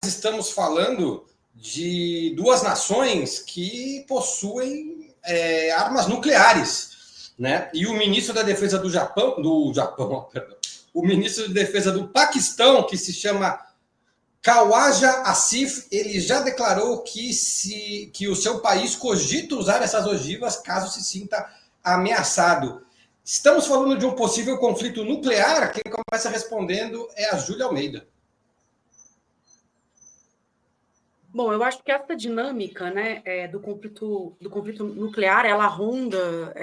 estamos falando de duas nações que possuem armas nucleares, né? E o ministro da Defesa do Japão, perdão, o ministro da Defesa do Paquistão, que se chama Khawaja Asif, ele já declarou que o seu país cogita usar essas ogivas caso se sinta ameaçado. Estamos falando de um possível conflito nuclear. Quem começa respondendo é a Júlia Almeida. Bom, eu acho que essa dinâmica, né, do conflito nuclear, ela ronda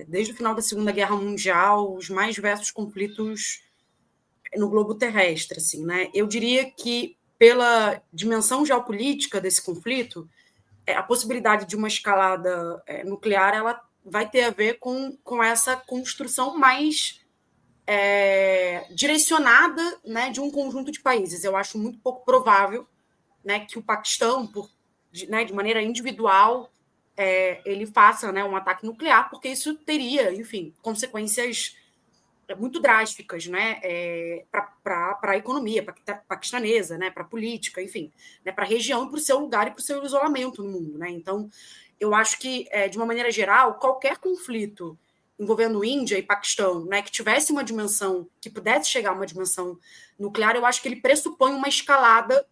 desde o final da Segunda Guerra Mundial os mais diversos conflitos no globo terrestre, assim, né? Eu diria que pela dimensão geopolítica desse conflito, a possibilidade de uma escalada nuclear, ela vai ter a ver com essa construção mais direcionada, né, de um conjunto de países. Eu acho muito pouco provável, né, que o Paquistão, de maneira individual, ele faça, né, um ataque nuclear, porque isso teria, enfim, consequências muito drásticas, né, para a economia paquistanesa, né, para a política, enfim, né, para a região e para o seu lugar e para o seu isolamento no mundo, né? Então, eu acho que, de uma maneira geral, qualquer conflito envolvendo Índia e Paquistão, né, que tivesse uma dimensão, que pudesse chegar a uma dimensão nuclear, eu acho que ele pressupõe uma escalada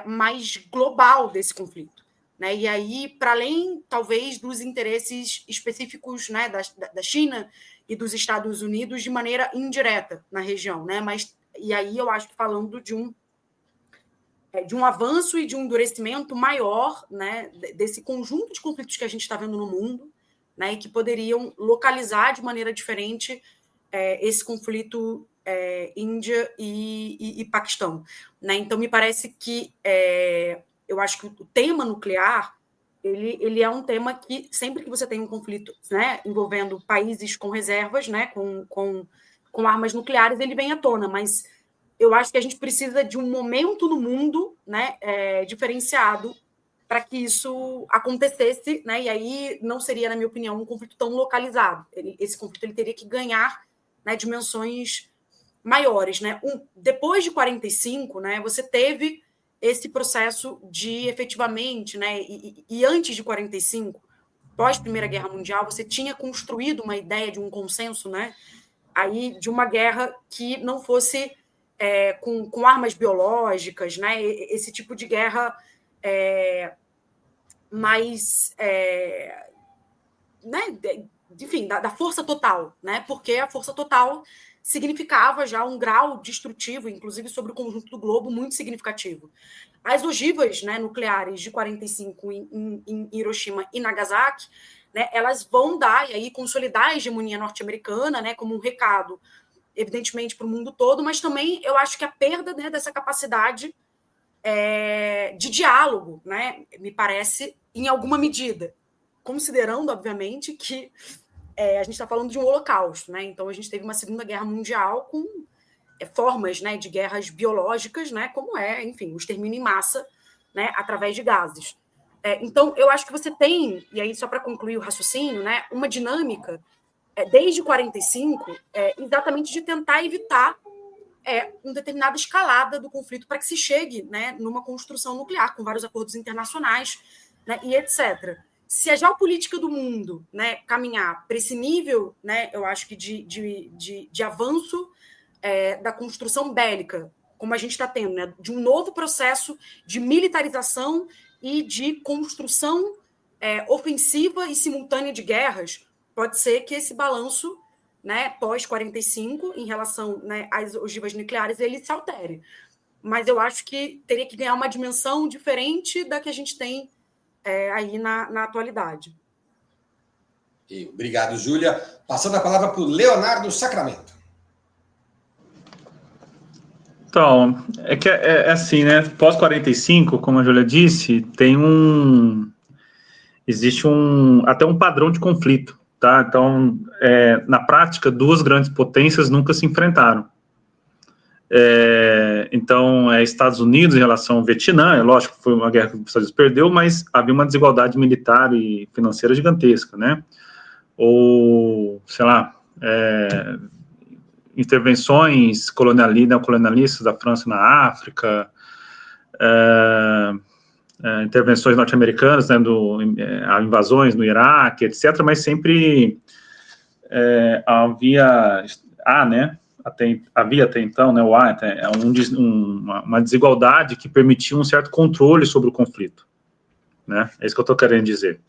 mais global desse conflito, né? E aí, para além, talvez, dos interesses específicos, né, da China e dos Estados Unidos de maneira indireta na região, né? E aí eu acho que falando de um avanço e de um endurecimento maior, né, desse conjunto de conflitos que a gente está vendo no mundo, né, e que poderiam localizar de maneira diferente esse conflito Índia e Paquistão, né? Então me parece que eu acho que o tema nuclear ele é um tema que sempre que você tem um conflito, né, envolvendo países com reservas, né, com armas nucleares, ele vem à tona, mas eu acho que a gente precisa de um momento no mundo, né, diferenciado para que isso acontecesse, né, e aí não seria, na minha opinião, um conflito tão localizado. Esse conflito ele teria que ganhar, né, dimensões maiores, né? Depois de 45, né, você teve esse processo de efetivamente, né, e antes de 45, pós Primeira Guerra Mundial, você tinha construído uma ideia de um consenso, né, aí de uma guerra que não fosse com armas biológicas, né, esse tipo de guerra mais, né, enfim, da força total, né, porque a força total significava já um grau destrutivo, inclusive sobre o conjunto do globo, muito significativo. As ogivas, né, nucleares de 45 em Hiroshima e Nagasaki, né, elas vão dar e aí consolidar a hegemonia norte-americana, né, como um recado, evidentemente, para o mundo todo, mas também eu acho que a perda, né, dessa capacidade de diálogo, né, me parece, em alguma medida, considerando, obviamente, que a gente está falando de um holocausto, né? Então a gente teve uma Segunda Guerra Mundial com formas, né, de guerras biológicas, né, como enfim, o extermínio em massa, né, através de gases. Então eu acho que você tem, e aí só para concluir o raciocínio, né, uma dinâmica desde 45, exatamente de tentar evitar uma determinada escalada do conflito para que se chegue, né, numa construção nuclear, com vários acordos internacionais, né, e etc. Se a geopolítica do mundo, né, caminhar para esse nível, né, eu acho que de avanço da construção bélica, como a gente está tendo, né, de um novo processo de militarização e de construção ofensiva e simultânea de guerras, pode ser que esse balanço, né, pós-45, em relação, né, às ogivas nucleares, ele se altere. Mas eu acho que teria que ganhar uma dimensão diferente da que a gente tem aí na atualidade. Obrigado, Júlia. Passando a palavra para o Leonardo Sacramento. Então, é assim, né? Pós-45, como a Júlia disse, existe até um padrão de conflito, tá? Então, na prática, duas grandes potências nunca se enfrentaram. Então, Estados Unidos em relação ao Vietnã, lógico que foi uma guerra que os Estados Unidos perdeu, mas havia uma desigualdade militar e financeira gigantesca, né? Ou, sei lá, intervenções neocolonialistas da França na África, intervenções norte-americanas, né, invasões no Iraque, etc., mas sempre havia até então, né, uma desigualdade que permitia um certo controle sobre o conflito, né? É isso que eu estou querendo dizer.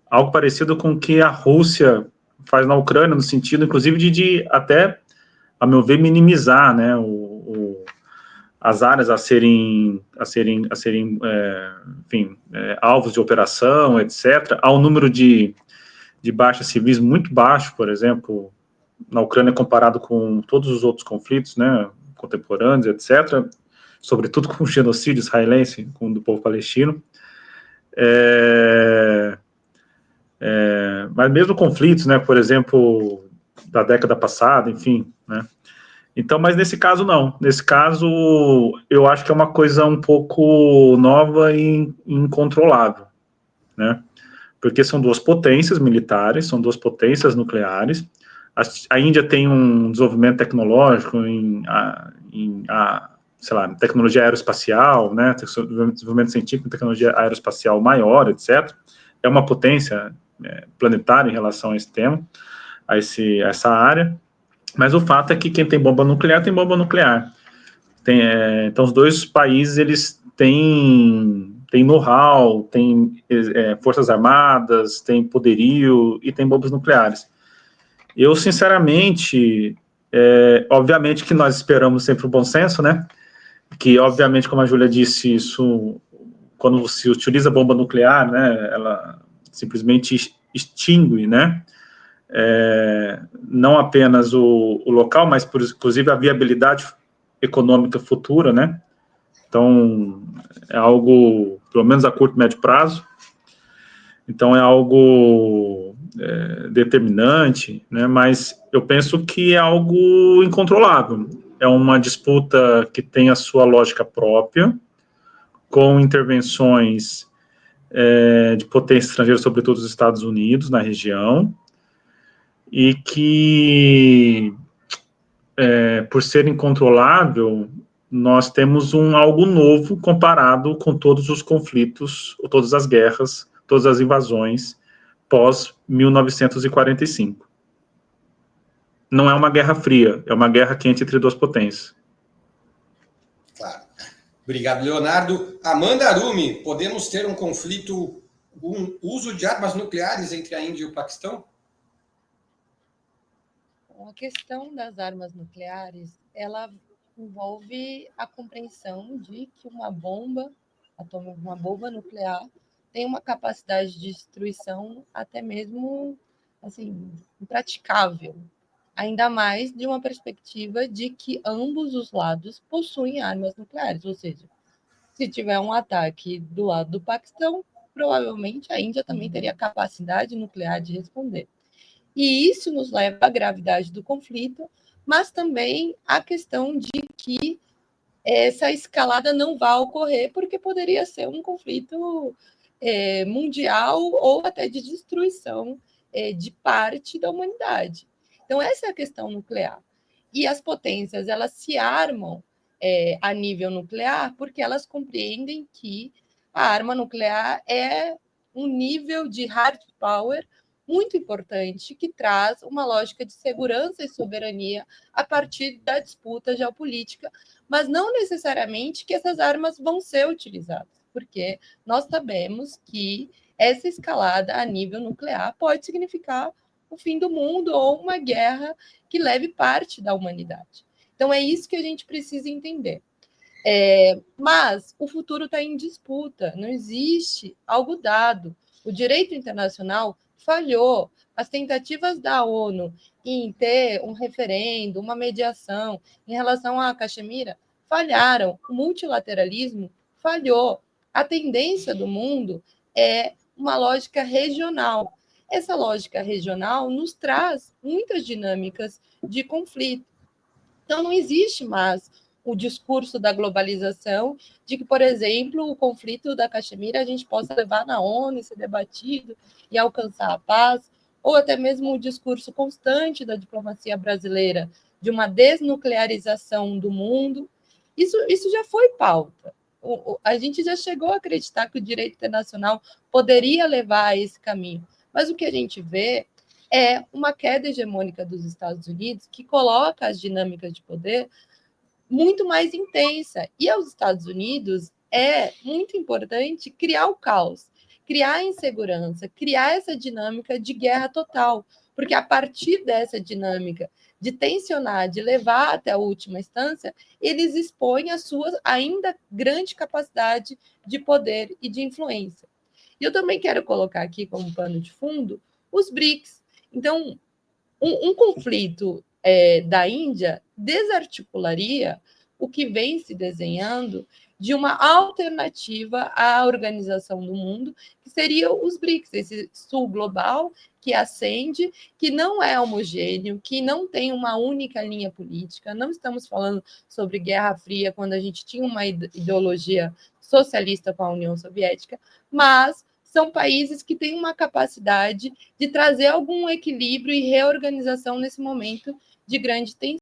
Algo parecido com o que a Rússia faz na Ucrânia, no sentido, inclusive, de até, a meu ver, minimizar, né, as áreas a serem alvos de operação, etc. Há um número de baixas civis muito baixo, por exemplo, na Ucrânia comparado com todos os outros conflitos, né, contemporâneos, etc., sobretudo com o genocídio israelense, com o do povo palestino. Mas mesmo conflitos, né, por exemplo, da década passada, enfim, né. Então, mas nesse caso não. Nesse caso, eu acho que é uma coisa um pouco nova e incontrolável, né? Porque são duas potências militares, são duas potências nucleares. A Índia tem um desenvolvimento tecnológico sei lá, tecnologia aeroespacial, né? Desenvolvimento científico em tecnologia aeroespacial maior, etc. É uma potência planetária em relação a esse tema, a essa área. Mas o fato é que quem tem bomba nuclear, tem bomba nuclear. Então, os dois países, eles têm know-how, têm forças armadas, têm poderio e têm bombas nucleares. Eu, sinceramente, obviamente que nós esperamos sempre o bom senso, né? Que, obviamente, como a Júlia disse, isso, quando se utiliza bomba nuclear, né, ela simplesmente extingue, né? Não apenas o local, mas, inclusive, a viabilidade econômica futura, né? Então, é algo, pelo menos a curto e médio prazo, então é algo determinante, né? Mas eu penso que é algo incontrolável. É uma disputa que tem a sua lógica própria, com intervenções de potência estrangeira, sobretudo os Estados Unidos, na região, e que, por ser incontrolável, nós temos algo novo comparado com todos os conflitos, todas as guerras, todas as invasões pós-1945. Não é uma guerra fria, é uma guerra quente entre duas potências. Claro. Obrigado, Leonardo. Amanda Arumi, podemos ter um conflito, um uso de armas nucleares entre a Índia e o Paquistão? A questão das armas nucleares, ela envolve a compreensão de que uma bomba nuclear tem uma capacidade de destruição até mesmo assim, impraticável. Ainda mais de uma perspectiva de que ambos os lados possuem armas nucleares, ou seja, se tiver um ataque do lado do Paquistão, provavelmente a Índia também teria capacidade nuclear de responder. E isso nos leva à gravidade do conflito, mas também à questão de que essa escalada não vai ocorrer, porque poderia ser um conflito mundial ou até de destruição de parte da humanidade. Então, essa é a questão nuclear. E as potências, elas se armam a nível nuclear porque elas compreendem que a arma nuclear é um nível de hard power muito importante que traz uma lógica de segurança e soberania a partir da disputa geopolítica, mas não necessariamente que essas armas vão ser utilizadas, porque nós sabemos que essa escalada a nível nuclear pode significar o fim do mundo ou uma guerra que leve parte da humanidade. Então, é isso que a gente precisa entender. Mas o futuro está em disputa, não existe algo dado. O direito internacional falhou. As tentativas da ONU em ter um referendo, uma mediação em relação à Caxemira falharam. O multilateralismo falhou. A tendência do mundo é uma lógica regional. Essa lógica regional nos traz muitas dinâmicas de conflito. Então, não existe mais o discurso da globalização, de que, por exemplo, o conflito da Caxemira a gente possa levar na ONU, ser debatido e alcançar a paz, ou até mesmo o discurso constante da diplomacia brasileira de uma desnuclearização do mundo. Isso já foi pauta. a gente já chegou a acreditar que o direito internacional poderia levar a esse caminho. Mas o que a gente vê é uma queda hegemônica dos Estados Unidos que coloca as dinâmicas de poder muito mais intensa. E aos Estados Unidos é muito importante criar o caos, criar a insegurança, criar essa dinâmica de guerra total, porque a partir dessa dinâmica de tensionar, de levar até a última instância, eles expõem a sua ainda grande capacidade de poder e de influência. E eu também quero colocar aqui como pano de fundo os BRICS. Então, um conflito da Índia desarticularia o que vem se desenhando de uma alternativa à organização do mundo, que seria os BRICS, esse sul global que ascende, que não é homogêneo, que não tem uma única linha política. Não estamos falando sobre Guerra Fria, quando a gente tinha uma ideologia socialista com a União Soviética, mas são países que têm uma capacidade de trazer algum equilíbrio e reorganização nesse momento de grande tensão.